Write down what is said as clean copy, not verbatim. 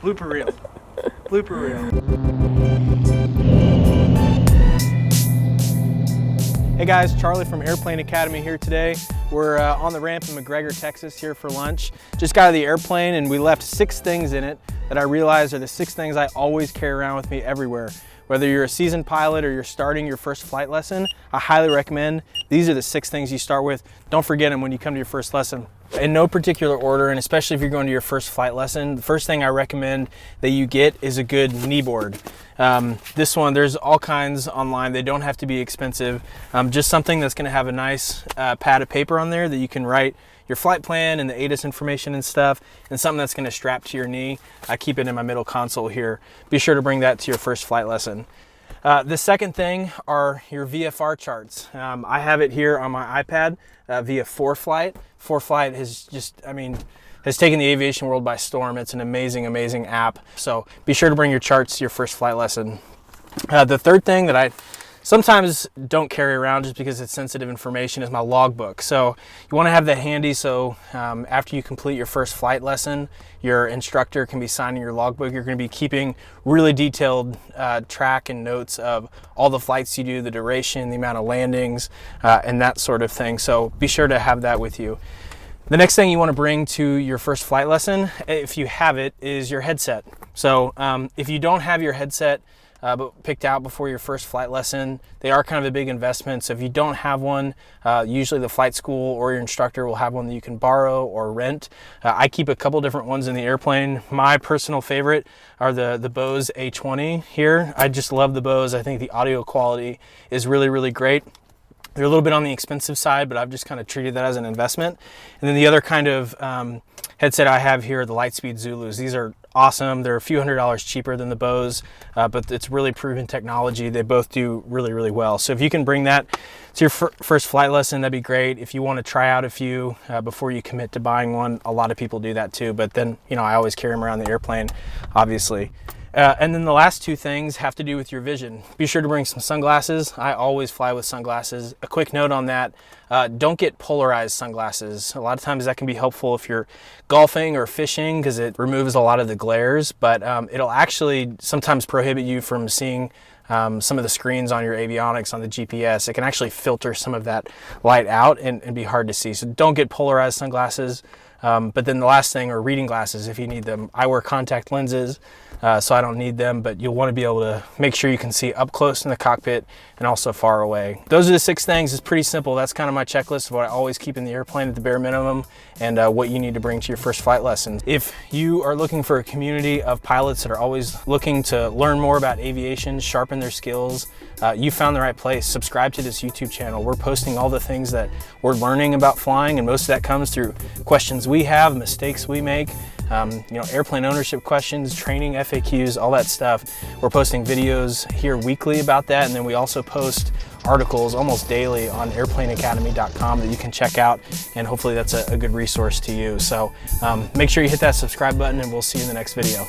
Blooper reel. Blooper reel. Hey guys, Charlie from Airplane Academy here today. We're on the ramp in McGregor, Texas here for lunch. Just got out of the airplane and we left 6 things in it that I realized are the 6 things I always carry around with me everywhere. Whether you're a seasoned pilot or you're starting your first flight lesson, I highly recommend these are the 6 things you start with. Don't forget them when you come to your first lesson. In no particular order, and especially if you're going to your first flight lesson, the first thing I recommend that you get is a good knee board. This one, there's all kinds online. They don't have to be expensive. Just something that's gonna have a nice pad of paper on there that you can write your flight plan and the ATIS information and stuff, and something that's gonna strap to your knee. I keep it in my middle console here. Be sure to bring that to your first flight lesson. The second thing are your VFR charts. I have it here on my iPad via 4Flight. 4Flight has just, has taken the aviation world by storm. It's an amazing, amazing app. So be sure to bring your charts to your first flight lesson. The third thing that I sometimes don't carry around just because it's sensitive information is my logbook. So you want to have that handy so after you complete your first flight lesson, your instructor can be signing your logbook. You're going to be keeping really detailed track and notes of all the flights you do, the duration, the amount of landings, and that sort of thing. So be sure to have that with you. The next thing you want to bring to your first flight lesson, if you have it, is your headset. So if you don't have your headset but picked out before your first flight lesson, they are kind of a big investment. So if you don't have one, usually the flight school or your instructor will have one that you can borrow or rent. I keep a couple different ones in the airplane. My personal favorite are the Bose A20 here. I just love the Bose. I think the audio quality is really, really great. They're a little bit on the expensive side, but I've just kind of treated that as an investment. And then the other kind of headset I have here are the Lightspeed Zulus. These are awesome. They're a few $100s cheaper than the Bose, but it's really proven technology. They both do really, really well. So if you can bring that to your first flight lesson, that'd be great. If you want to try out a few before you commit to buying one, a lot of people do that too. But then, I always carry them around the airplane, obviously. And then the last 2 things have to do with your vision. Be sure to bring some sunglasses. I always fly with sunglasses. A quick note on that, don't get polarized sunglasses. A lot of times that can be helpful if you're golfing or fishing because it removes a lot of the glares, but it'll actually sometimes prohibit you from seeing some of the screens on your avionics, on the GPS. It can actually filter some of that light out and be hard to see. So don't get polarized sunglasses. But then the last thing are reading glasses if you need them. I wear contact lenses, so I don't need them, but you'll want to be able to make sure you can see up close in the cockpit and also far away. Those are the 6 things. It's pretty simple. That's kind of my checklist of what I always keep in the airplane at the bare minimum and what you need to bring to your first flight lesson. If you are looking for a community of pilots that are always looking to learn more about aviation, sharpen their skills, you found the right place. Subscribe to this YouTube channel. We're posting all the things that we're learning about flying, and most of that comes through questions we have, mistakes we make, airplane ownership questions, training, FAQs, all that stuff. We're posting videos here weekly about that, and then we also post articles almost daily on airplaneacademy.com that you can check out, and hopefully that's a good resource to you. So make sure you hit that subscribe button, and we'll see you in the next video.